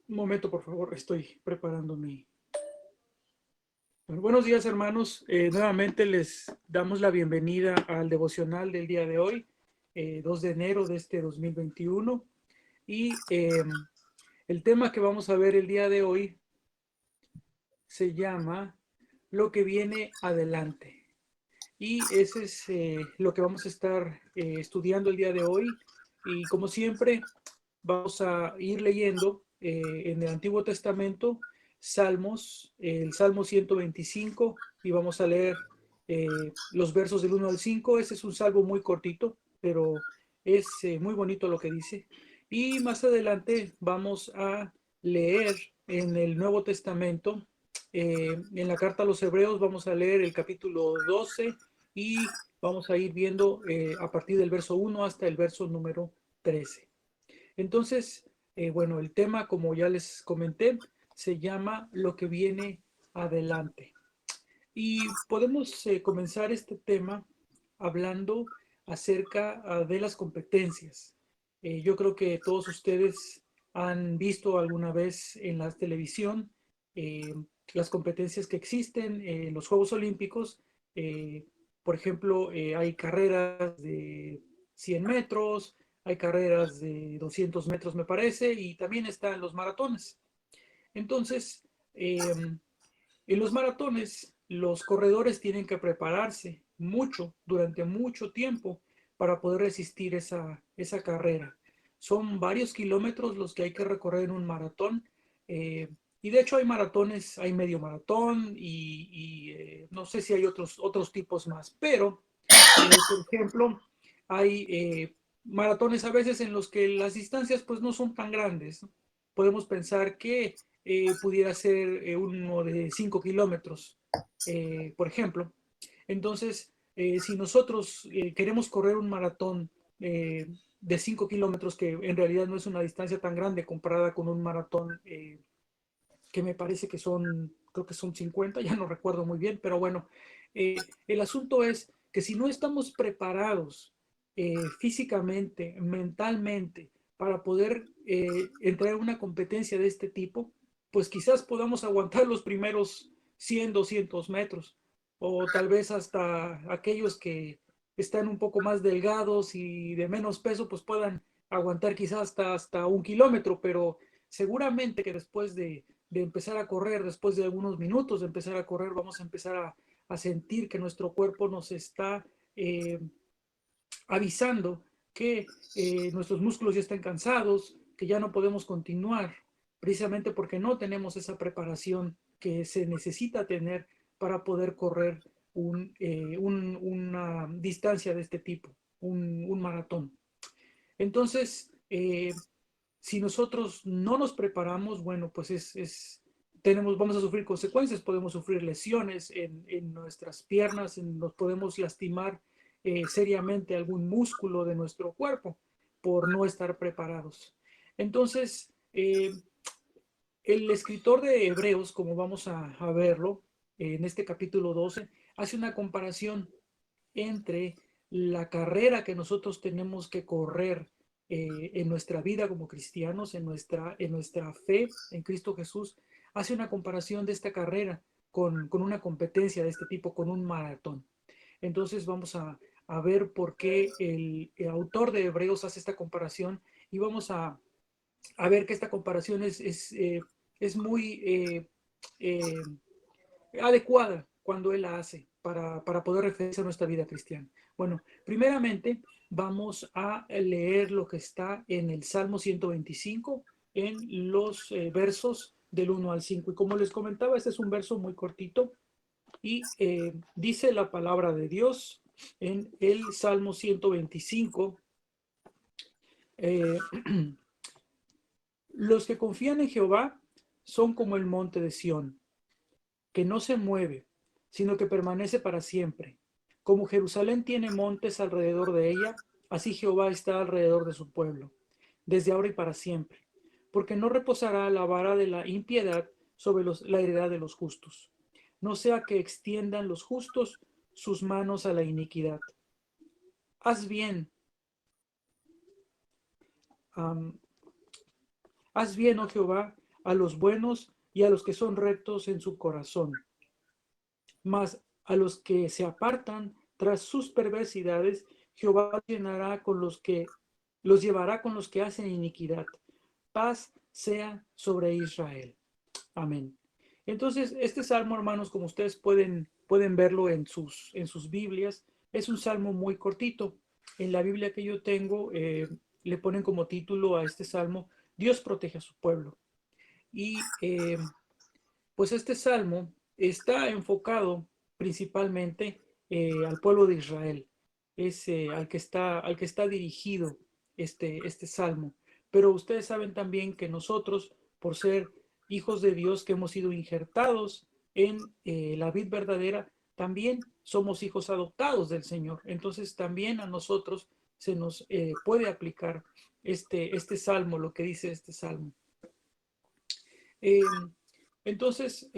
Un momento, por favor, estoy preparando mi... Bueno, buenos días, hermanos. Nuevamente les damos la bienvenida al devocional del día de hoy, 2 de enero de este 2021. Y el tema que vamos a ver el día de hoy se llama Lo que viene adelante. Y ese es lo que vamos a estar estudiando el día de hoy. Y como siempre, vamos a ir leyendo en el Antiguo Testamento Salmos, el Salmo 125, y vamos a leer los versos del 1 al 5. Ese es un salmo muy cortito, pero es muy bonito lo que dice. Y más adelante vamos a leer en el Nuevo Testamento, en la carta a los Hebreos, vamos a leer el capítulo 12 y vamos a ir viendo a partir del verso 1 hasta el verso número 13. Entonces, bueno, el tema, como ya les comenté, se llama Lo que viene adelante. Y podemos comenzar este tema hablando acerca de las competencias. Yo creo que todos ustedes han visto alguna vez en la televisión eh, las competencias que existen en los Juegos Olímpicos. Eh, por ejemplo, hay carreras de 100 metros, hay carreras de 200 metros, me parece, y también están los maratones. Entonces, en los maratones, los corredores tienen que prepararse mucho, durante mucho tiempo, para poder resistir esa carrera. Son varios kilómetros los que hay que recorrer en un maratón. eh, y de hecho hay maratones, hay medio maratón no sé si hay otros tipos más, pero por ejemplo, hay maratones a veces en los que las distancias pues no son tan grandes, ¿no? Podemos pensar que pudiera ser uno de 5 kilómetros, por ejemplo. Entonces, si nosotros queremos correr un maratón de 5 kilómetros, que en realidad no es una distancia tan grande comparada con un maratón que me parece que son, creo que son 50, ya no recuerdo muy bien, pero bueno, el asunto es que si no estamos preparados físicamente, mentalmente, para poder entrar en una competencia de este tipo, pues quizás podamos aguantar los primeros 100, 200 metros, o tal vez hasta aquellos que están un poco más delgados y de menos peso, pues puedan aguantar quizás hasta 1 kilómetro, pero seguramente que después de empezar a correr, después de algunos minutos de empezar a correr, vamos a empezar a sentir que nuestro cuerpo nos está eh, avisando que nuestros músculos ya están cansados, que ya no podemos continuar, precisamente porque no tenemos esa preparación que se necesita tener para poder correr una distancia de este tipo, un maratón. Entonces, si nosotros no nos preparamos, bueno, pues vamos a sufrir consecuencias, podemos sufrir lesiones en nuestras piernas, nos podemos lastimar seriamente algún músculo de nuestro cuerpo por no estar preparados. Entonces, el escritor de Hebreos, como vamos a verlo en este capítulo 12, hace una comparación entre la carrera que nosotros tenemos que correr en nuestra vida como cristianos, en nuestra fe en Cristo Jesús, hace una comparación de esta carrera con una competencia de este tipo, con un maratón. Entonces vamos a ver por qué el autor de Hebreos hace esta comparación y vamos a ver que esta comparación es muy adecuada cuando Él la hace para poder referirse a nuestra vida cristiana. Bueno, primeramente vamos a leer lo que está en el Salmo 125, en los versos del 1 al 5. Y como les comentaba, este es un verso muy cortito y dice la palabra de Dios en el Salmo 125. Eh, los que confían en Jehová son como el monte de Sión, que no se mueve, sino que permanece para siempre. Como Jerusalén tiene montes alrededor de ella, así Jehová está alrededor de su pueblo, desde ahora y para siempre, porque no reposará la vara de la impiedad sobre la heredad de los justos, no sea que extiendan los justos sus manos a la iniquidad. Haz bien, um, haz bien, oh Jehová, a los buenos y a los que son rectos en su corazón. Mas a los que se apartan tras sus perversidades, Jehová llenará con los llevará con los que hacen iniquidad. Paz sea sobre Israel. Amén. Entonces, este salmo, hermanos, como ustedes pueden verlo en sus Biblias, es un salmo muy cortito. En la Biblia que yo tengo, le ponen como título a este salmo, Dios protege a su pueblo. Y pues este salmo está enfocado principalmente al pueblo de Israel, es al que está dirigido este salmo. Pero ustedes saben también que nosotros, por ser hijos de Dios que hemos sido injertados en la vid verdadera, también somos hijos adoptados del Señor. Entonces también a nosotros se nos puede aplicar este salmo, lo que dice este salmo. Eh, entonces,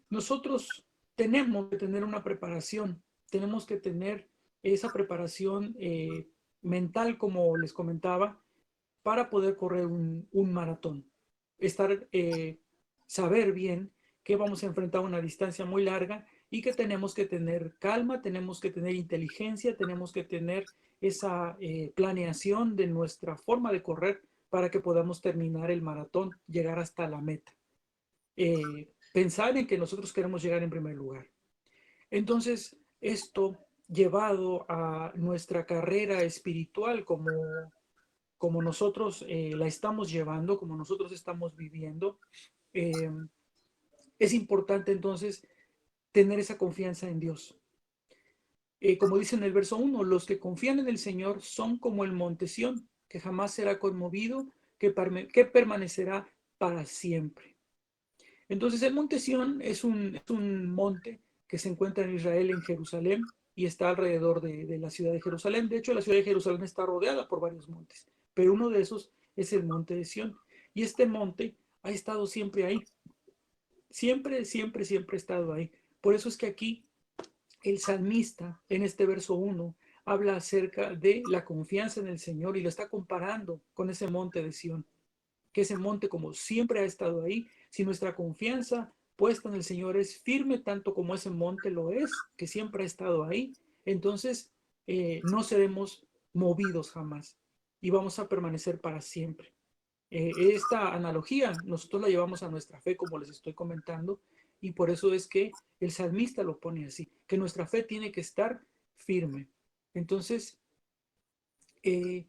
nosotros tenemos que tener una preparación, tenemos que tener esa preparación mental, como les comentaba, para poder correr un maratón. Saber bien que vamos a enfrentar una distancia muy larga y que tenemos que tener calma, tenemos que tener inteligencia, tenemos que tener esa planeación de nuestra forma de correr para que podamos terminar el maratón, llegar hasta la meta. Pensar en que nosotros queremos llegar en primer lugar. Entonces, esto llevado a nuestra carrera espiritual como nosotros la estamos llevando, como nosotros estamos viviendo, eh, es importante entonces tener esa confianza en Dios. Como dice en el verso 1, los que confían en el Señor son como el monte Sión, que jamás será conmovido, que permanecerá para siempre. Entonces el monte Sión es un monte que se encuentra en Israel, en Jerusalén, y está alrededor de la ciudad de Jerusalén. De hecho, la ciudad de Jerusalén está rodeada por varios montes, pero uno de esos es el monte de Sión. Y este monte ha estado siempre ahí. Siempre, siempre, siempre ha estado ahí. Por eso es que aquí el salmista, en este verso 1, habla acerca de la confianza en el Señor y lo está comparando con ese monte de Sión, que ese monte como siempre ha estado ahí, si nuestra confianza puesta en el Señor es firme tanto como ese monte lo es, que siempre ha estado ahí, entonces no seremos movidos jamás y vamos a permanecer para siempre. Esta analogía nosotros la llevamos a nuestra fe, como les estoy comentando, y por eso es que el salmista lo pone así, que nuestra fe tiene que estar firme. Entonces, eh,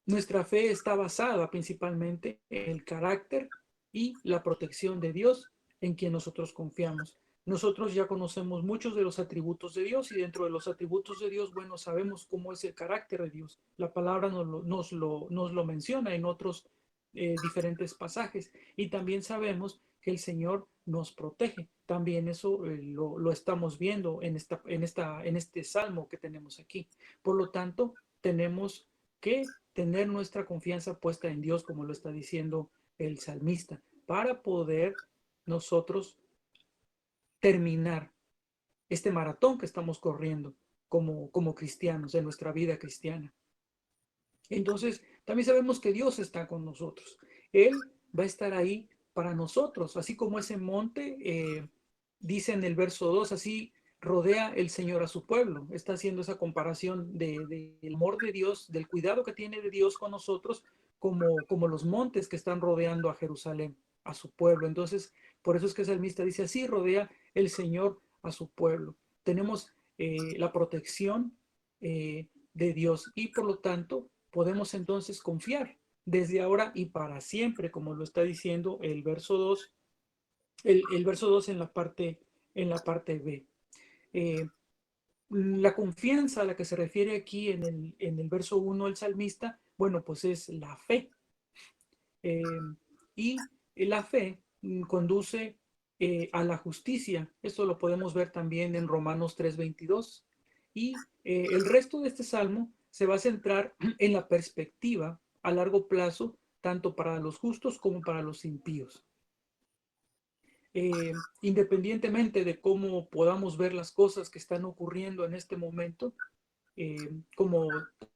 nuestra fe está basada principalmente en el carácter y la protección de Dios en quien nosotros confiamos. Nosotros ya conocemos muchos de los atributos de Dios y dentro de los atributos de Dios, bueno, sabemos cómo es el carácter de Dios. La palabra nos lo menciona en otros diferentes pasajes y también sabemos que el Señor nos protege. También eso lo estamos viendo en este salmo que tenemos aquí. Por lo tanto, tenemos que tener nuestra confianza puesta en Dios, como lo está diciendo el salmista, para poder nosotros terminar este maratón que estamos corriendo como cristianos, en nuestra vida cristiana. Entonces, también sabemos que Dios está con nosotros. Él va a estar ahí para nosotros, así como ese monte, dice en el verso 2, así rodea el Señor a su pueblo. Está haciendo esa comparación del amor de Dios, del cuidado que tiene de Dios con nosotros, como los montes que están rodeando a Jerusalén, a su pueblo. Entonces, por eso es que el salmista dice, así rodea el Señor a su pueblo. Tenemos la protección de Dios y por lo tanto podemos entonces confiar desde ahora y para siempre, como lo está diciendo el verso 2, el verso 2 en la parte B. La confianza a la que se refiere aquí en el verso 1 el salmista, bueno, pues es la fe. Y la fe conduce a la justicia. Esto lo podemos ver también en Romanos 3:22. Y el resto de este salmo se va a centrar en la perspectiva a largo plazo, tanto para los justos como para los impíos. Independientemente de cómo podamos ver las cosas que están ocurriendo en este momento, como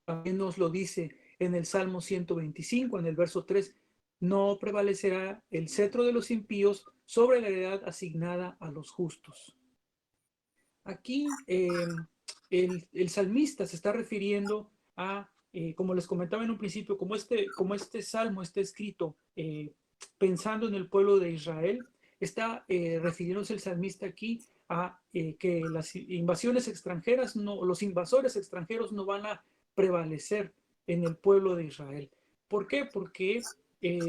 también nos lo dice en el Salmo 125, en el verso 3, no prevalecerá el cetro de los impíos sobre la heredad asignada a los justos. Aquí el salmista se está refiriendo a, como les comentaba en un principio, como este salmo está escrito pensando en el pueblo de Israel, está refiriéndose el salmista aquí a que las invasiones extranjeras, los invasores extranjeros no van a prevalecer en el pueblo de Israel. ¿Por qué? Porque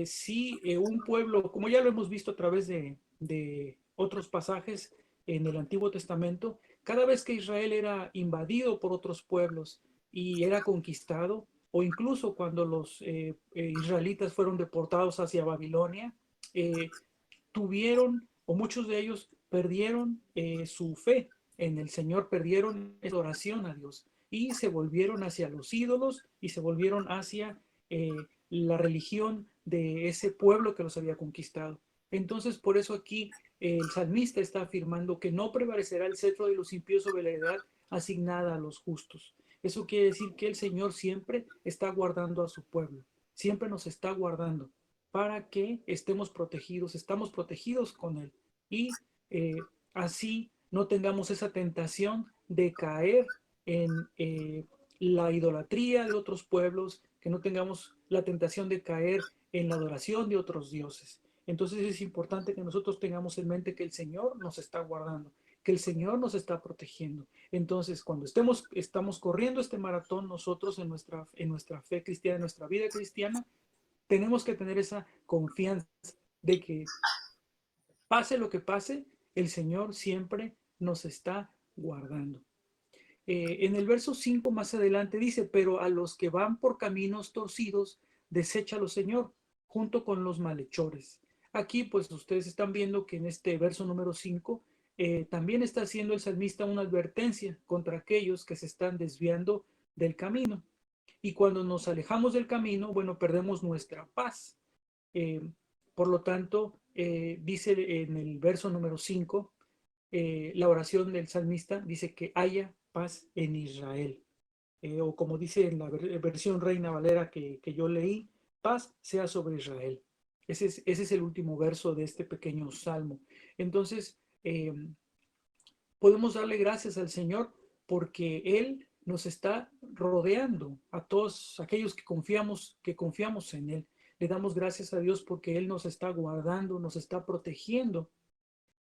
si un pueblo, como ya lo hemos visto a través de otros pasajes en el Antiguo Testamento, cada vez que Israel era invadido por otros pueblos y era conquistado, o incluso cuando los israelitas fueron deportados hacia Babilonia, eh, tuvieron, o muchos de ellos perdieron su fe en el Señor, perdieron esa oración a Dios y se volvieron hacia los ídolos y se volvieron hacia la religión de ese pueblo que los había conquistado. Entonces, por eso aquí el salmista está afirmando que no prevalecerá el cetro de los impíos sobre la heredad asignada a los justos. Eso quiere decir que el Señor siempre está guardando a su pueblo, siempre nos está guardando para que estemos protegidos, estamos protegidos con Él. Y así no tengamos esa tentación de caer en la idolatría de otros pueblos, que no tengamos la tentación de caer en la adoración de otros dioses. Entonces es importante que nosotros tengamos en mente que el Señor nos está guardando, que el Señor nos está protegiendo. Entonces, cuando estamos corriendo este maratón nosotros en nuestra fe cristiana, en nuestra vida cristiana, tenemos que tener esa confianza de que pase lo que pase, el Señor siempre nos está guardando. En el verso 5 más adelante dice, pero a los que van por caminos torcidos, deséchalo, Señor, junto con los malhechores. Aquí pues ustedes están viendo que en este verso número 5 también está haciendo el salmista una advertencia contra aquellos que se están desviando del camino. Y cuando nos alejamos del camino, bueno, perdemos nuestra paz. Eh, por lo tanto, dice en el verso número 5, la oración del salmista dice que haya paz en Israel. O como dice en la versión Reina Valera que yo leí, paz sea sobre Israel. Ese es el último verso de este pequeño salmo. Entonces, podemos darle gracias al Señor porque Él nos está rodeando a todos aquellos que confiamos en Él. Le damos gracias a Dios porque Él nos está guardando, nos está protegiendo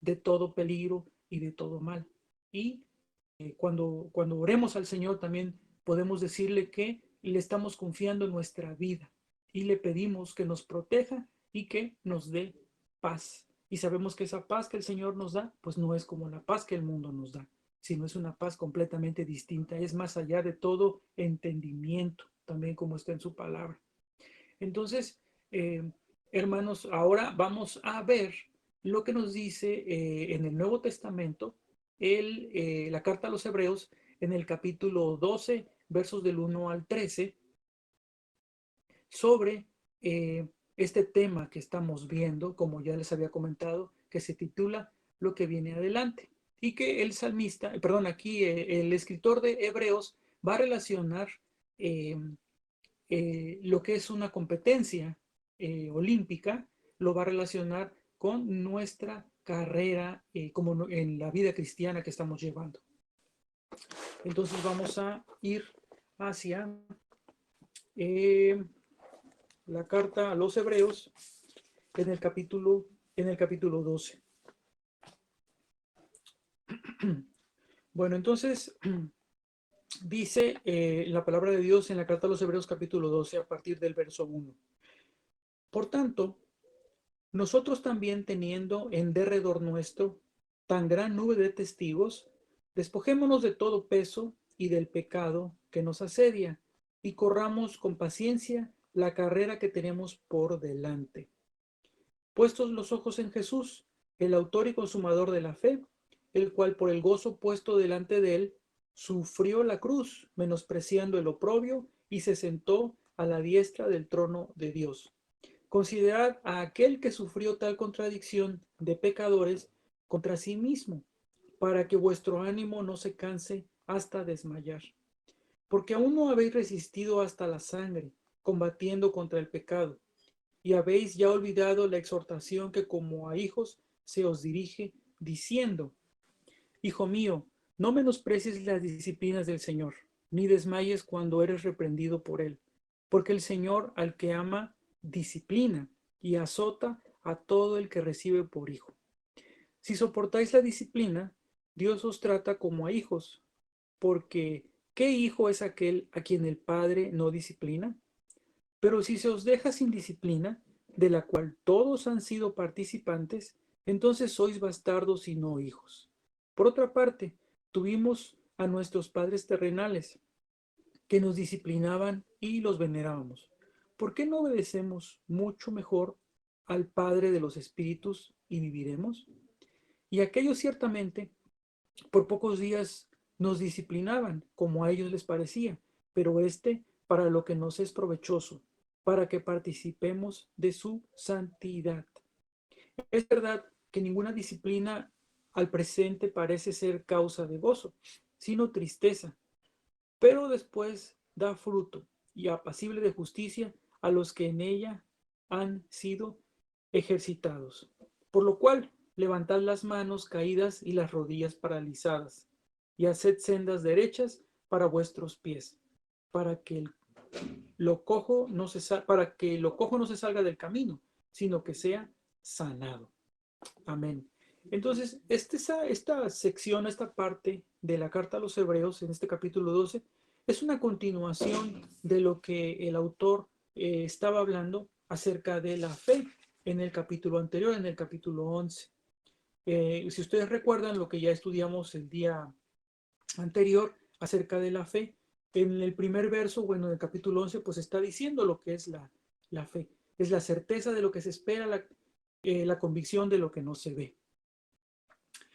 de todo peligro y de todo mal. Y cuando oremos al Señor también podemos decirle que le estamos confiando en nuestra vida y le pedimos que nos proteja y que nos dé paz. Y sabemos que esa paz que el Señor nos da, pues no es como la paz que el mundo nos da, sino es una paz completamente distinta, es más allá de todo entendimiento, también como está en su palabra. Entonces, hermanos, ahora vamos a ver lo que nos dice en el Nuevo Testamento, la carta a los Hebreos, en el capítulo 12, versos del 1 al 13, sobre este tema que estamos viendo, como ya les había comentado, que se titula Lo que viene adelante. Y que el salmista, perdón, aquí el escritor de Hebreos va a relacionar lo que es una competencia olímpica, lo va a relacionar con nuestra carrera como en la vida cristiana que estamos llevando. Entonces vamos a ir hacia la carta a los Hebreos en el capítulo 12. Bueno, entonces dice la palabra de Dios en la carta a los Hebreos capítulo 12 a partir del verso 1. Por tanto, nosotros también teniendo en derredor nuestro tan gran nube de testigos, despojémonos de todo peso y del pecado que nos asedia y corramos con paciencia la carrera que tenemos por delante. Puestos los ojos en Jesús, el autor y consumador de la fe, el cual por el gozo puesto delante de él, sufrió la cruz, menospreciando el oprobio, y se sentó a la diestra del trono de Dios. Considerad a aquel que sufrió tal contradicción de pecadores contra sí mismo, para que vuestro ánimo no se canse hasta desmayar. Porque aún no habéis resistido hasta la sangre, combatiendo contra el pecado, y habéis ya olvidado la exhortación que como a hijos se os dirige, diciendo: Hijo mío, no menosprecies las disciplinas del Señor, ni desmayes cuando eres reprendido por Él, porque el Señor al que ama disciplina y azota a todo el que recibe por hijo. Si soportáis la disciplina, Dios os trata como a hijos, porque ¿qué hijo es aquel a quien el Padre no disciplina? Pero si se os deja sin disciplina, de la cual todos han sido participantes, entonces sois bastardos y no hijos. Por otra parte, tuvimos a nuestros padres terrenales, que nos disciplinaban y los venerábamos. ¿Por qué no obedecemos mucho mejor al Padre de los Espíritus y viviremos? Y aquellos ciertamente por pocos días nos disciplinaban, como a ellos les parecía, pero para lo que nos es provechoso, para que participemos de su santidad. Es verdad que ninguna disciplina al presente parece ser causa de gozo, sino tristeza, pero después da fruto y apacible de justicia a los que en ella han sido ejercitados. Por lo cual, levantad las manos caídas y las rodillas paralizadas, y haced sendas derechas para vuestros pies, para que para que lo cojo no se salga del camino, sino que sea sanado. Amén. Entonces, esta sección, esta parte de la carta a los Hebreos, en este capítulo 12, es una continuación de lo que el autor estaba hablando acerca de la fe en el capítulo anterior, en el capítulo 11. Si ustedes recuerdan lo que ya estudiamos el día anterior acerca de la fe, en el primer verso, bueno, del capítulo 11, pues está diciendo lo que es la fe. Es la certeza de lo que se espera, la convicción de lo que no se ve.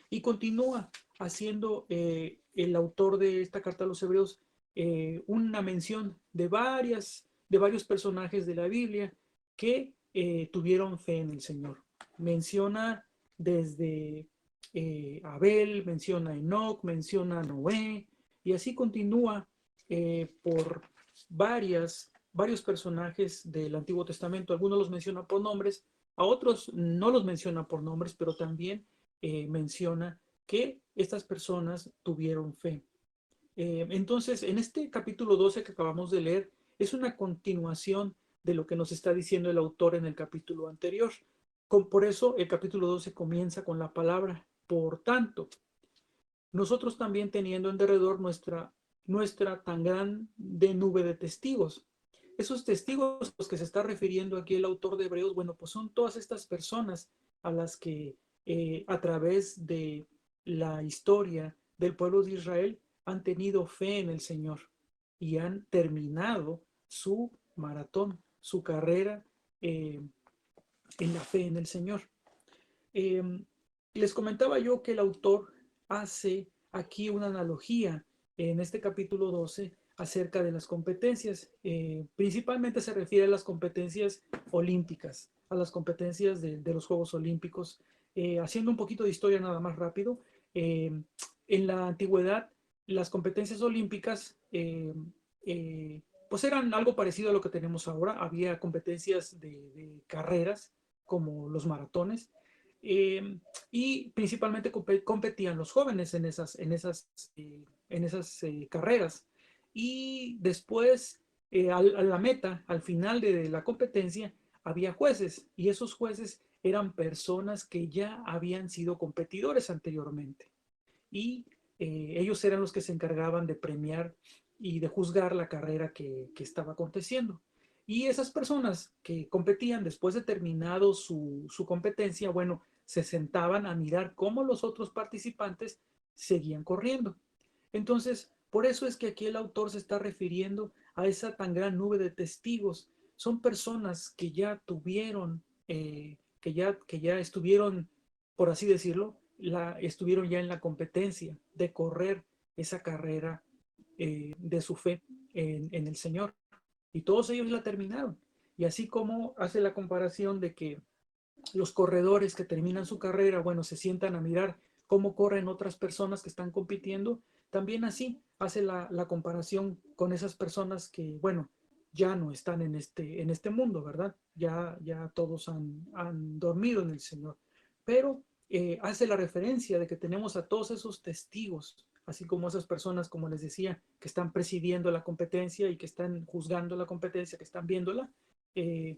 Y continúa haciendo el autor de esta carta a los Hebreos una mención de varios personajes de la Biblia que tuvieron fe en el Señor. Menciona desde Abel, menciona a Enoc, menciona a Noé, y así continúa por varios personajes del Antiguo Testamento. Algunos los menciona por nombres, a otros no los menciona por nombres, pero también menciona que estas personas tuvieron fe. Entonces, en este capítulo 12 que acabamos de leer, es una continuación de lo que nos está diciendo el autor en el capítulo anterior. Por eso el capítulo 12 comienza con la palabra por tanto. Nosotros también teniendo en derredor nuestra tan grande nube de testigos. Esos testigos a los que se está refiriendo aquí el autor de Hebreos, bueno, pues son todas estas personas a las que a través de la historia del pueblo de Israel han tenido fe en el Señor y han terminado su maratón, su carrera en la fe en el Señor. Les comentaba yo que el autor hace aquí una analogía en este capítulo 12 acerca de las competencias. Principalmente se refiere a las competencias olímpicas, a las competencias de los Juegos Olímpicos. Haciendo un poquito de historia nada más rápido, en la antigüedad las competencias olímpicas pues eran algo parecido a lo que tenemos ahora. Había competencias de carreras como los maratones, y principalmente competían los jóvenes en esas carreras. Y después, a la meta, al final de la competencia, había jueces, y esos jueces eran personas que ya habían sido competidores anteriormente. Y ellos eran los que se encargaban de premiar y de juzgar la carrera que estaba aconteciendo. Y esas personas que competían después de terminado su competencia, bueno, se sentaban a mirar cómo los otros participantes seguían corriendo. Entonces, por eso es que aquí el autor se está refiriendo a esa tan gran nube de testigos. Son personas que ya tuvieron, que ya estuvieron, por así decirlo, estuvieron ya en la competencia de correr esa carrera de su fe en el Señor. Y todos ellos la terminaron. Y así como hace la comparación de que los corredores que terminan su carrera, bueno, se sientan a mirar cómo corren otras personas que están compitiendo, también así hace la comparación con esas personas que, bueno, ya no están en este mundo, ¿verdad? Ya todos han dormido en el Señor. Pero hace la referencia de que tenemos a todos esos testigos, así como esas personas, como les decía, que están presidiendo la competencia y que están juzgando la competencia, que están viéndola. eh,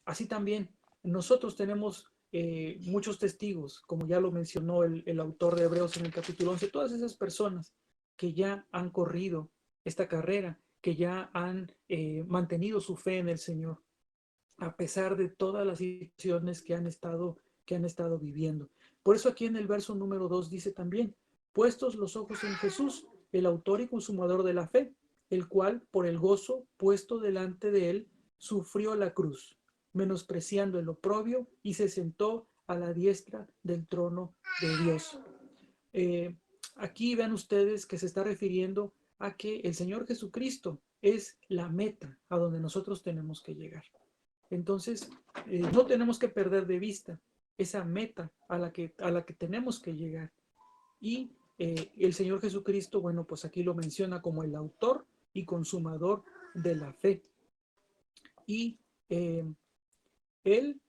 Así también nosotros tenemos muchos testigos, como ya lo mencionó el autor de Hebreos en el capítulo 11, todas esas personas que ya han corrido esta carrera, que ya han mantenido su fe en el Señor, a pesar de todas las situaciones que han estado viviendo. Por eso aquí en el verso número 2 dice también, puestos los ojos en Jesús, el autor y consumador de la fe, el cual por el gozo puesto delante de él sufrió la cruz, menospreciando el oprobio y se sentó a la diestra del trono de Dios. Eh, Aquí vean ustedes que se está refiriendo a que el Señor Jesucristo es la meta a donde nosotros tenemos que llegar. Entonces, no tenemos que perder de vista esa meta a la que tenemos que llegar. Y el Señor Jesucristo, bueno, pues aquí lo menciona como el autor y consumador de la fe. Y eh, él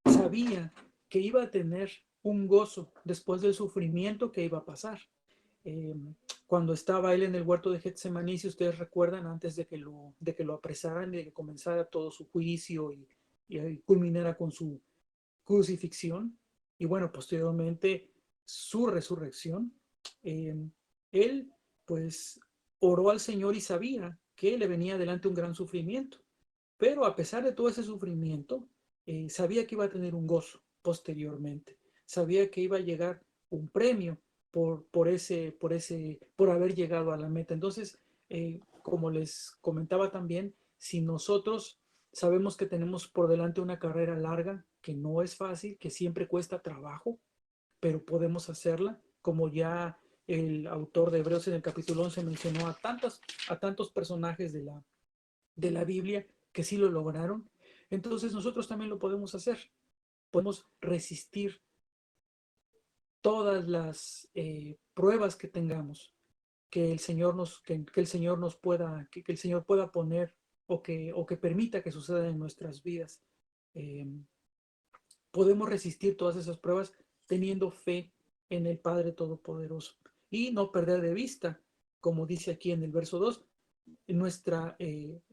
sabía que iba a tener un gozo después del sufrimiento que iba a pasar. Eh, Cuando estaba él en el huerto de Getsemaní, si ustedes recuerdan, antes de que lo apresaran y de que comenzara todo su juicio y culminara con su crucifixión y bueno, posteriormente su resurrección, eh, él pues oró al Señor y sabía que le venía adelante un gran sufrimiento, pero a pesar de todo ese sufrimiento, sabía que iba a tener un gozo posteriormente, sabía que iba a llegar un premio por haber llegado a la meta. Entonces, como les comentaba también, si nosotros sabemos que tenemos por delante una carrera larga, que no es fácil, que siempre cuesta trabajo, pero podemos hacerla, como ya el autor de Hebreos en el capítulo 11 mencionó a tantos personajes de la Biblia que sí lo lograron. Entonces nosotros también lo podemos hacer. Podemos resistir todas las pruebas que tengamos, que el Señor nos pueda, que el Señor pueda poner o que permita que sucedan en nuestras vidas. Eh, Podemos resistir todas esas pruebas teniendo fe en el Padre Todopoderoso y no perder de vista, como dice aquí en el verso 2,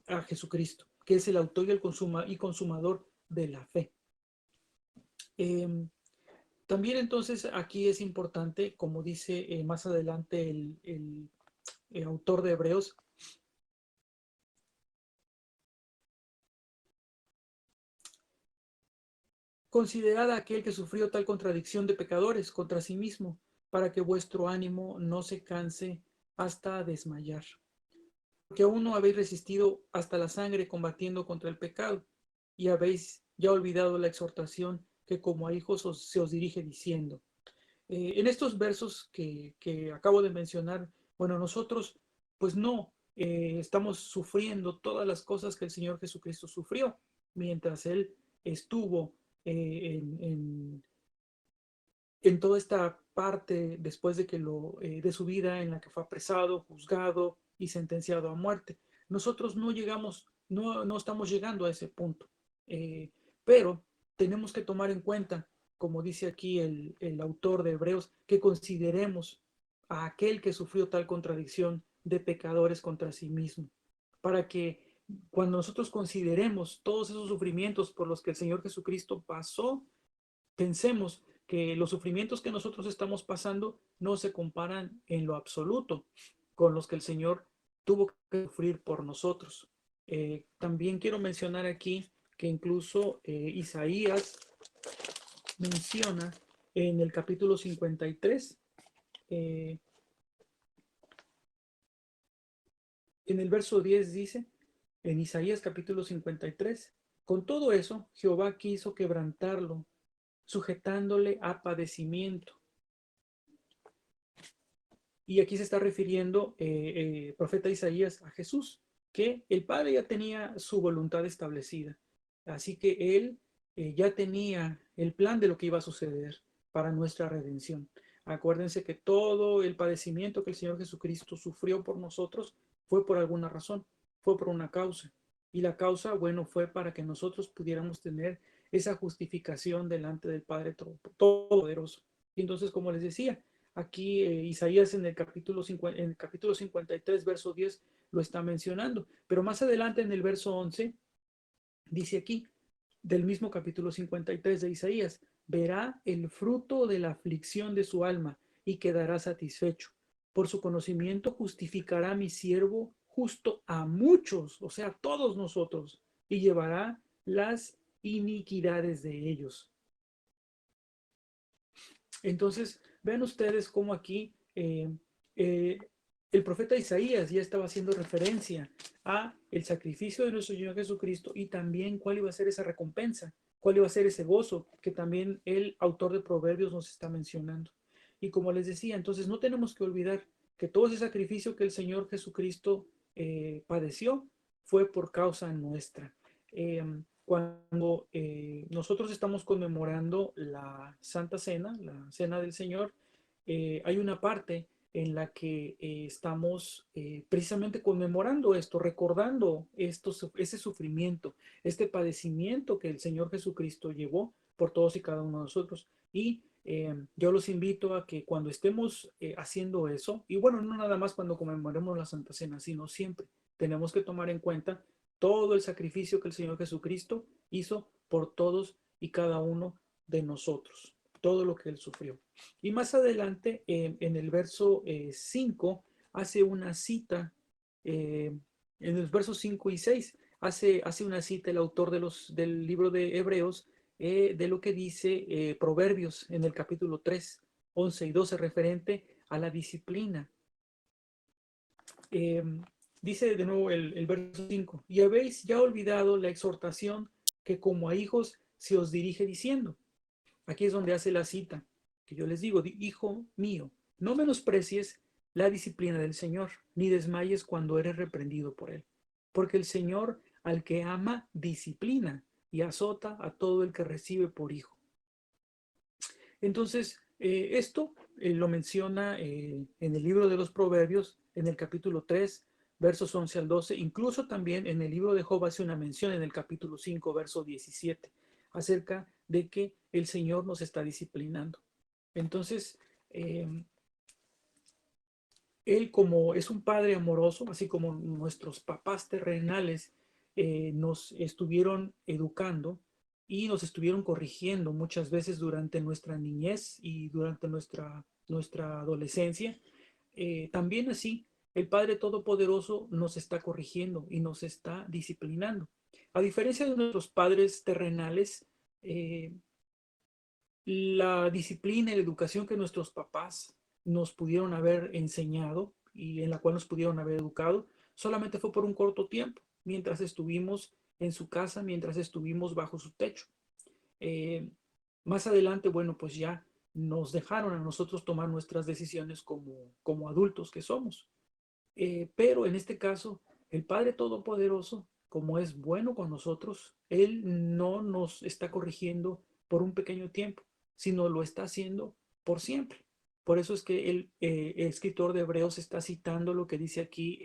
a Jesucristo, que es el autor y consumador de la fe. Eh, También entonces aquí es importante, como dice más adelante el autor de Hebreos, considerad a aquel que sufrió tal contradicción de pecadores contra sí mismo, para que vuestro ánimo no se canse hasta desmayar. Porque aún no habéis resistido hasta la sangre combatiendo contra el pecado, y habéis ya olvidado la exhortación que como a hijos se os dirige diciendo. En estos versos que acabo de mencionar, bueno, nosotros pues no estamos sufriendo todas las cosas que el Señor Jesucristo sufrió mientras Él estuvo en toda esta parte después de su vida en la que fue apresado, juzgado y sentenciado a muerte. Nosotros no llegamos, no estamos llegando a ese punto, pero tenemos que tomar en cuenta, como dice aquí el autor de Hebreos, que consideremos a aquel que sufrió tal contradicción de pecadores contra sí mismo, para que cuando nosotros consideremos todos esos sufrimientos por los que el Señor Jesucristo pasó, pensemos que los sufrimientos que nosotros estamos pasando no se comparan en lo absoluto con los que el Señor tuvo que sufrir por nosotros. También quiero mencionar aquí que incluso Isaías menciona en el capítulo 53, en el verso 10 dice, en Isaías capítulo 53, con todo eso Jehová quiso quebrantarlo, sujetándole a padecimiento. Y aquí se está refiriendo profeta Isaías a Jesús, que el Padre ya tenía su voluntad establecida. Así que él ya tenía el plan de lo que iba a suceder para nuestra redención. Acuérdense que todo el padecimiento que el Señor Jesucristo sufrió por nosotros fue por alguna razón, fue por una causa. Y la causa, bueno, fue para que nosotros pudiéramos tener esa justificación delante del Padre Todopoderoso. Y entonces, como les decía, aquí Isaías en el capítulo 53, verso 10, lo está mencionando. Pero más adelante en el verso 11, dice aquí, del mismo capítulo 53 de Isaías, verá el fruto de la aflicción de su alma y quedará satisfecho. Por su conocimiento justificará a mi siervo justo a muchos, o sea, a todos nosotros, y llevará las iniquidades de ellos. Entonces, vean ustedes cómo aquí eh, el profeta Isaías ya estaba haciendo referencia a el sacrificio de nuestro Señor Jesucristo y también cuál iba a ser esa recompensa, cuál iba a ser ese gozo que también el autor de Proverbios nos está mencionando. Y como les decía, entonces no tenemos que olvidar que todo ese sacrificio que el Señor Jesucristo padeció fue por causa nuestra. Cuando nosotros estamos conmemorando la Santa Cena, la Cena del Señor, hay una parte en la que estamos precisamente conmemorando esto, recordando ese sufrimiento, este padecimiento que el Señor Jesucristo llevó por todos y cada uno de nosotros. Y yo los invito a que cuando estemos haciendo eso, y bueno, no nada más cuando conmemoremos la Santa Cena, sino siempre tenemos que tomar en cuenta todo el sacrificio que el Señor Jesucristo hizo por todos y cada uno de nosotros, todo lo que Él sufrió. Y más adelante, en el verso 5, hace una cita, en los versos 5 y 6, hace una cita el autor del libro de Hebreos, de lo que dice Proverbios en el capítulo 3, 11 y 12, referente a la disciplina. Dice de nuevo el verso 5, y habéis ya olvidado la exhortación que como a hijos se os dirige diciendo. Aquí es donde hace la cita, que yo les digo, hijo mío, no menosprecies la disciplina del Señor, ni desmayes cuando eres reprendido por él, porque el Señor al que ama disciplina y azota a todo el que recibe por hijo. Entonces, esto lo menciona en el libro de los Proverbios, en el capítulo 3, versos 11 al 12, incluso también en el libro de Job hace una mención en el capítulo 5, verso 17, acerca de que el Señor nos está disciplinando. Entonces, Él como es un Padre amoroso, así como nuestros papás terrenales nos estuvieron educando y nos estuvieron corrigiendo muchas veces durante nuestra niñez y durante nuestra adolescencia, también así el Padre Todopoderoso nos está corrigiendo y nos está disciplinando. A diferencia de nuestros padres terrenales, la disciplina y la educación que nuestros papás nos pudieron haber enseñado y en la cual nos pudieron haber educado, solamente fue por un corto tiempo, mientras estuvimos en su casa, mientras estuvimos bajo su techo. Eh, Más adelante, bueno, pues ya nos dejaron a nosotros tomar nuestras decisiones como adultos que somos. Pero en este caso, el Padre Todopoderoso, como es bueno con nosotros, Él no nos está corrigiendo por un pequeño tiempo, sino lo está haciendo por siempre. Por eso es que el escritor de Hebreos está citando lo que dice aquí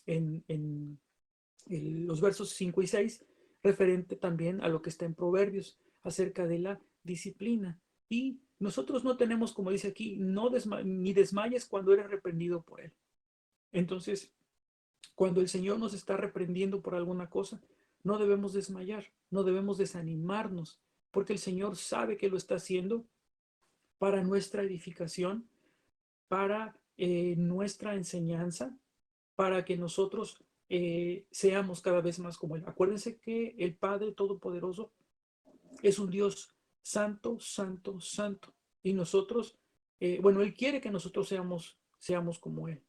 en los versos 5 y 6, referente también a lo que está en Proverbios acerca de la disciplina. Y nosotros no tenemos, como dice aquí, ni desmayes cuando eres reprendido por Él. Entonces, cuando el Señor nos está reprendiendo por alguna cosa, no debemos desmayar, no debemos desanimarnos, porque el Señor sabe que lo está haciendo para nuestra edificación, para nuestra enseñanza, para que nosotros seamos cada vez más como Él. Acuérdense que el Padre Todopoderoso es un Dios santo, santo, santo. Y nosotros, bueno, Él quiere que nosotros seamos como Él.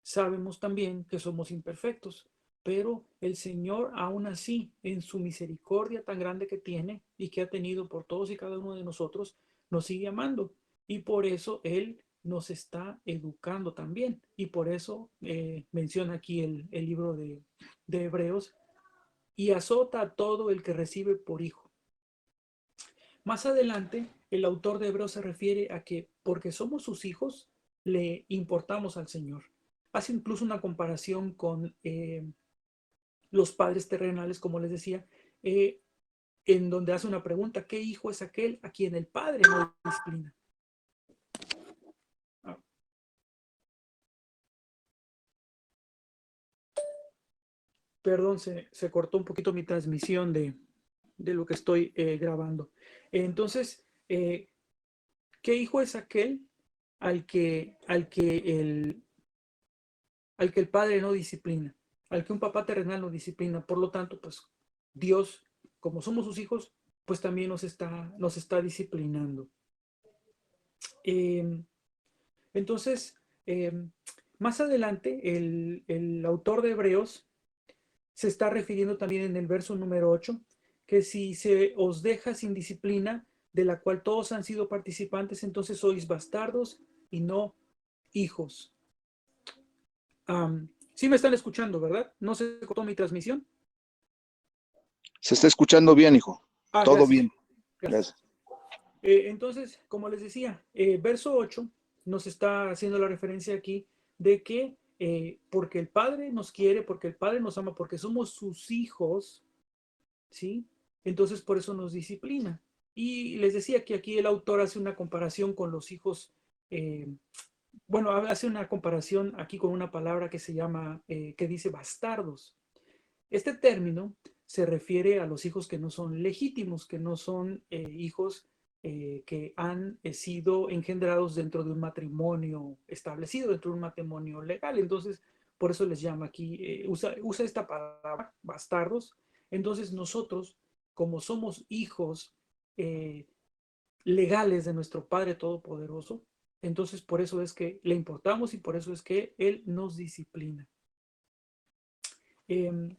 Sabemos también que somos imperfectos, pero el Señor aún así, en su misericordia tan grande que tiene y que ha tenido por todos y cada uno de nosotros, nos sigue amando. Y por eso Él nos está educando también. Y por eso menciona aquí el libro de Hebreos, y azota a todo el que recibe por hijo. Más adelante, el autor de Hebreos se refiere a que porque somos sus hijos, le importamos al Señor. hace incluso una comparación con los padres terrenales, como les decía, en donde hace una pregunta: ¿qué hijo es aquel a quien el padre no disciplina? Ah, perdón, se cortó un poquito mi transmisión de lo que estoy grabando. Entonces, ¿qué hijo es aquel al que, al que el, al que el padre no disciplina, al que un papá terrenal no disciplina? Por lo tanto, pues Dios, como somos sus hijos, pues también nos está disciplinando. Eh, entonces, más adelante, el autor de Hebreos se está refiriendo también en el verso número 8, que si se os deja sin disciplina, de la cual todos han sido participantes, entonces sois bastardos y no hijos. Sí me están escuchando, ¿verdad? ¿No se cortó mi transmisión? Se está escuchando bien, hijo. Todo Gracias. bien. Gracias. Gracias. Entonces, como les decía, verso 8 nos está haciendo la referencia aquí de que porque el Padre nos quiere, porque el Padre nos ama, porque somos sus hijos, ¿sí? Entonces por eso nos disciplina. Y les decía que aquí el autor hace una comparación con los hijos, eh, bueno, hace una comparación aquí con una palabra que se llama, que dice bastardos. Este término se refiere a los hijos que no son legítimos, que no son hijos que han sido engendrados dentro de un matrimonio establecido, dentro de un matrimonio legal. Entonces, por eso les llama aquí, usa esta palabra, bastardos. Entonces, nosotros, como somos hijos eh, legales de nuestro Padre Todopoderoso, entonces por eso es que le importamos y por eso es que Él nos disciplina. Eh,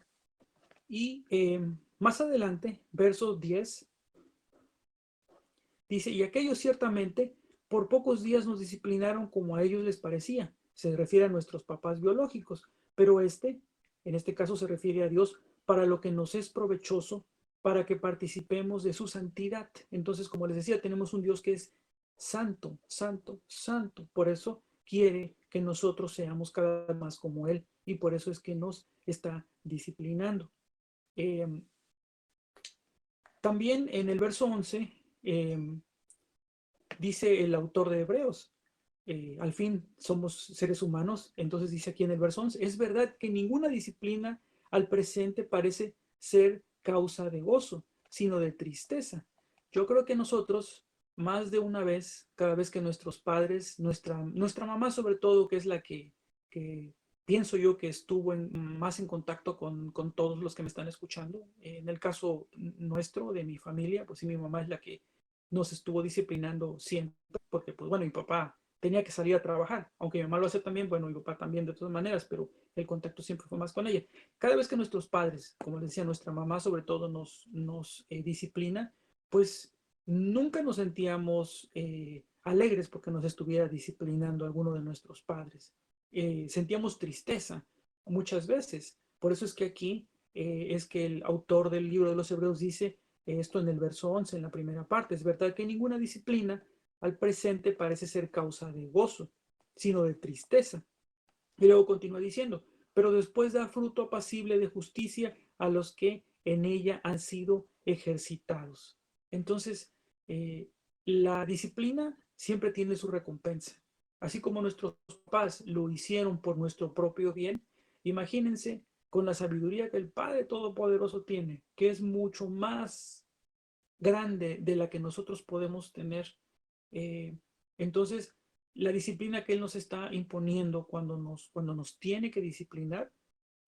Y más adelante, verso 10, dice: y aquellos ciertamente por pocos días nos disciplinaron como a ellos les parecía. Se refiere a nuestros papás biológicos, pero en este caso se refiere a Dios, para lo que nos es provechoso, para que participemos de su santidad. Entonces, como les decía, tenemos un Dios que es santo, santo, santo. Por eso quiere que nosotros seamos cada vez más como Él, y por eso es que nos está disciplinando. Eh, También en el verso 11 dice el autor de Hebreos: al fin somos seres humanos. Entonces dice aquí en el verso 11: es verdad que ninguna disciplina al presente parece ser causa de gozo, sino de tristeza. Yo creo que nosotros, más de una vez, cada vez que nuestros padres, nuestra mamá sobre todo, que es la que pienso yo que estuvo más en contacto con todos los que me están escuchando. En el caso nuestro, de mi familia, pues sí, mi mamá es la que nos estuvo disciplinando siempre, porque pues bueno, mi papá tenía que salir a trabajar, aunque mi mamá lo hace también, bueno, mi papá también de todas maneras, pero el contacto siempre fue más con ella. Cada vez que nuestros padres, como les decía, nuestra mamá sobre todo nos disciplina, pues nunca nos sentíamos alegres porque nos estuviera disciplinando alguno de nuestros padres. Sentíamos tristeza muchas veces. Por eso es que aquí es que el autor del libro de los Hebreos dice esto en el verso 11, en la primera parte: es verdad que ninguna disciplina al presente parece ser causa de gozo, sino de tristeza. Y luego continúa diciendo: pero después da fruto apacible de justicia a los que en ella han sido ejercitados. Entonces, la disciplina siempre tiene su recompensa. Así como nuestros papás lo hicieron por nuestro propio bien, imagínense con la sabiduría que el Padre Todopoderoso tiene, que es mucho más grande de la que nosotros podemos tener. Eh, entonces, la disciplina que Él nos está imponiendo cuando nos tiene que disciplinar,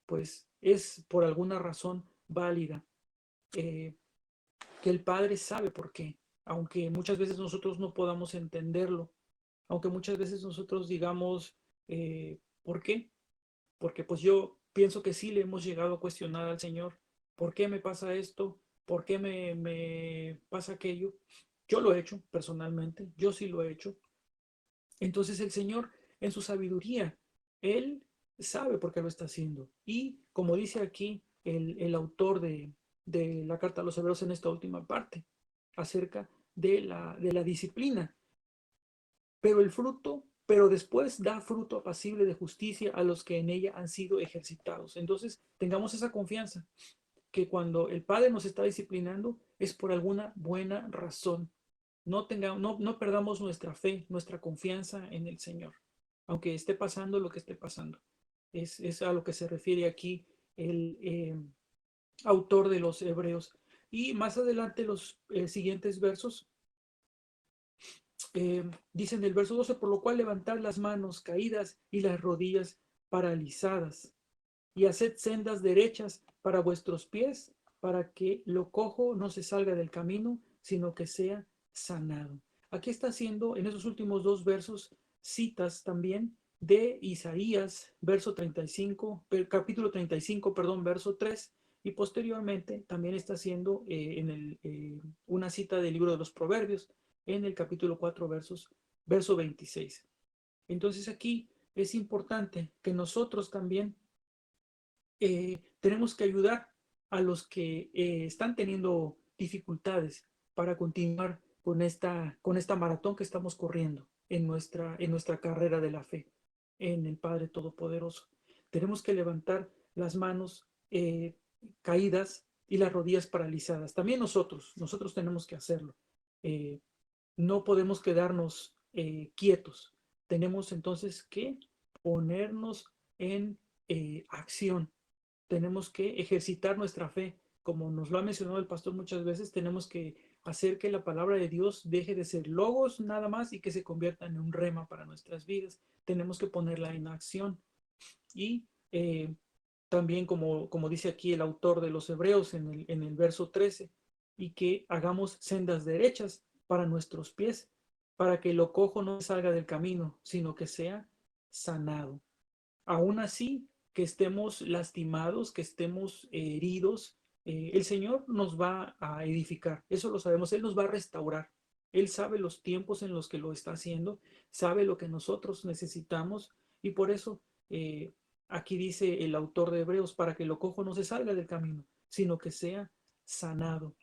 pues es por alguna razón válida, eh, que el Padre sabe por qué, aunque muchas veces nosotros no podamos entenderlo, aunque muchas veces nosotros digamos, ¿por qué? Porque pues yo pienso que sí le hemos llegado a cuestionar al Señor: ¿por qué me pasa esto? ¿Por qué me pasa aquello? Yo lo he hecho personalmente, yo sí lo he hecho. Entonces el Señor, en su sabiduría, Él sabe por qué lo está haciendo. Y como dice aquí el autor de la carta a los Hebreos en esta última parte, acerca de la disciplina, pero el fruto pero después da fruto apacible de justicia a los que en ella han sido ejercitados. Entonces, tengamos esa confianza que cuando el Padre nos está disciplinando es por alguna buena razón. No perdamos nuestra fe, nuestra confianza en el Señor, aunque esté pasando lo que esté pasando. Es a lo que se refiere aquí el autor de los Hebreos. Y más adelante los siguientes versos dicen el verso 12, por lo cual levantad las manos caídas y las rodillas paralizadas y haced sendas derechas para vuestros pies, para que lo cojo no se salga del camino, sino que sea sanado. Aquí está haciendo en esos últimos dos versos citas también de Isaías, verso 35, capítulo 35, perdón, verso 3, y posteriormente también está haciendo una cita del libro de los Proverbios en el capítulo 4, verso 26. Entonces aquí es importante que nosotros también tenemos que ayudar a los que están teniendo dificultades para continuar con esta maratón que estamos corriendo en nuestra carrera de la fe en el Padre Todopoderoso. Tenemos que levantar las manos caídas y las rodillas paralizadas. También nosotros tenemos que hacerlo. No podemos quedarnos quietos. Tenemos entonces que ponernos en acción. Tenemos que ejercitar nuestra fe. Como nos lo ha mencionado el pastor muchas veces, tenemos que hacer que la palabra de Dios deje de ser logos nada más y que se convierta en un rema para nuestras vidas. Tenemos que ponerla en acción. Y también, como dice aquí el autor de los Hebreos en el verso 13, y que hagamos sendas derechas para nuestros pies, para que lo cojo no salga del camino, sino que sea sanado. Aún así, que estemos lastimados, que estemos heridos, el Señor nos va a edificar, eso lo sabemos, Él nos va a restaurar. Él sabe los tiempos en los que lo está haciendo, sabe lo que nosotros necesitamos y por eso aquí dice el autor de Hebreos, para que lo cojo no se salga del camino, sino que sea sanado.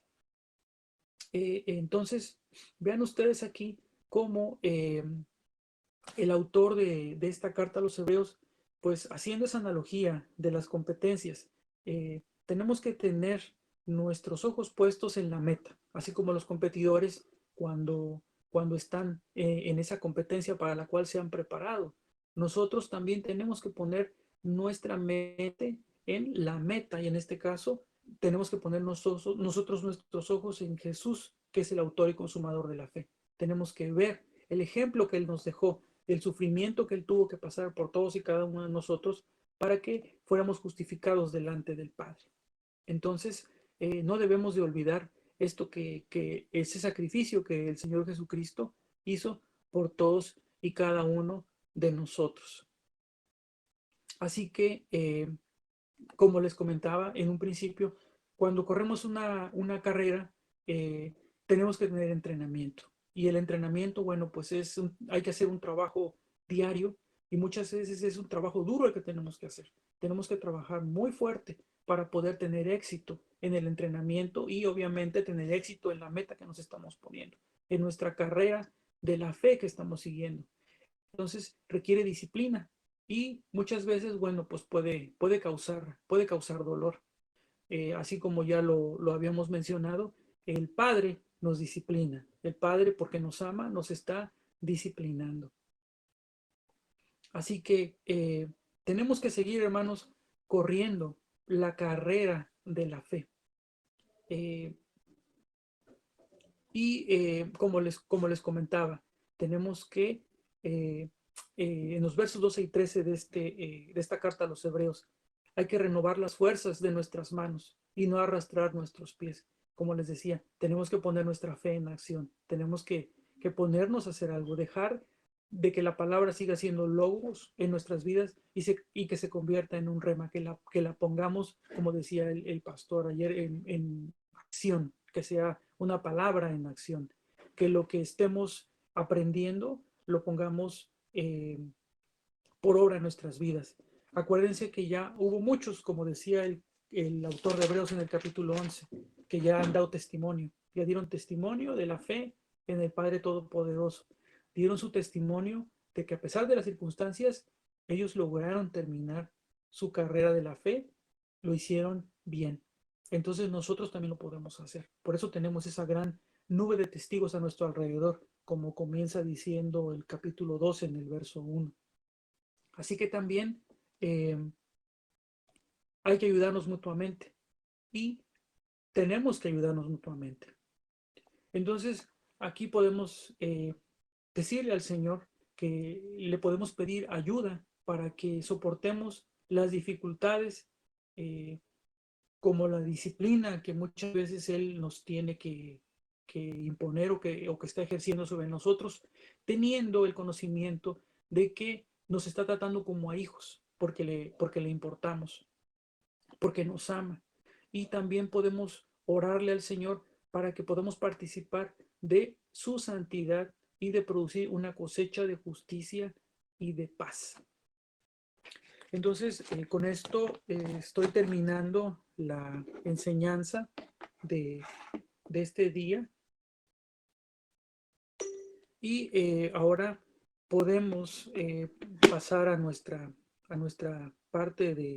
Entonces, vean ustedes aquí cómo el autor de esta carta a los Hebreos, pues haciendo esa analogía de las competencias, tenemos que tener nuestros ojos puestos en la meta, así como los competidores cuando están en esa competencia para la cual se han preparado. Nosotros también tenemos que poner nuestra mente en la meta y en este caso tenemos que poner nosotros nuestros ojos en Jesús, que es el autor y consumador de la fe. Tenemos que ver el ejemplo que Él nos dejó, el sufrimiento que Él tuvo que pasar por todos y cada uno de nosotros para que fuéramos justificados delante del Padre. Entonces, no debemos de olvidar esto que ese sacrificio que el Señor Jesucristo hizo por todos y cada uno de nosotros. Así que, como les comentaba en un principio, cuando corremos una carrera, tenemos que tener entrenamiento. Y el entrenamiento, bueno, pues hay que hacer un trabajo diario y muchas veces es un trabajo duro el que tenemos que hacer. Tenemos que trabajar muy fuerte para poder tener éxito en el entrenamiento y obviamente tener éxito en la meta que nos estamos poniendo, en nuestra carrera de la fe que estamos siguiendo. Entonces requiere disciplina y muchas veces, bueno, pues puede causar dolor. Así como ya lo habíamos mencionado, el Padre nos disciplina. El Padre, porque nos ama, nos está disciplinando. Así que tenemos que seguir, hermanos, corriendo la carrera de la fe. Como les comentaba, tenemos que, en los versos 12 y 13 de esta carta a los Hebreos, hay que renovar las fuerzas de nuestras manos y no arrastrar nuestros pies. Como les decía, tenemos que poner nuestra fe en acción, tenemos que ponernos a hacer algo, dejar de que la palabra siga siendo logos en nuestras vidas y que se convierta en un rema, que la pongamos, como decía el pastor ayer, en acción, que sea una palabra en acción, que lo que estemos aprendiendo lo pongamos por obra en nuestras vidas. Acuérdense que ya hubo muchos, como decía el autor de Hebreos en el capítulo 11, que ya han dado testimonio, ya dieron testimonio de la fe en el Padre Todopoderoso, dieron su testimonio de que a pesar de las circunstancias, ellos lograron terminar su carrera de la fe, lo hicieron bien. Entonces nosotros también lo podemos hacer. Por eso tenemos esa gran nube de testigos a nuestro alrededor, como comienza diciendo el capítulo 12 en el verso 1. Así que también hay que ayudarnos mutuamente y tenemos que ayudarnos mutuamente. Entonces, aquí podemos decirle al Señor que le podemos pedir ayuda para que soportemos las dificultades, como la disciplina que muchas veces Él nos tiene que imponer o que está ejerciendo sobre nosotros, teniendo el conocimiento de que nos está tratando como a hijos, porque le importamos, porque nos ama. Y también podemos orarle al Señor para que podamos participar de su santidad y de producir una cosecha de justicia y de paz. Entonces, con esto estoy terminando la enseñanza de este día y ahora podemos pasar a nuestra parte de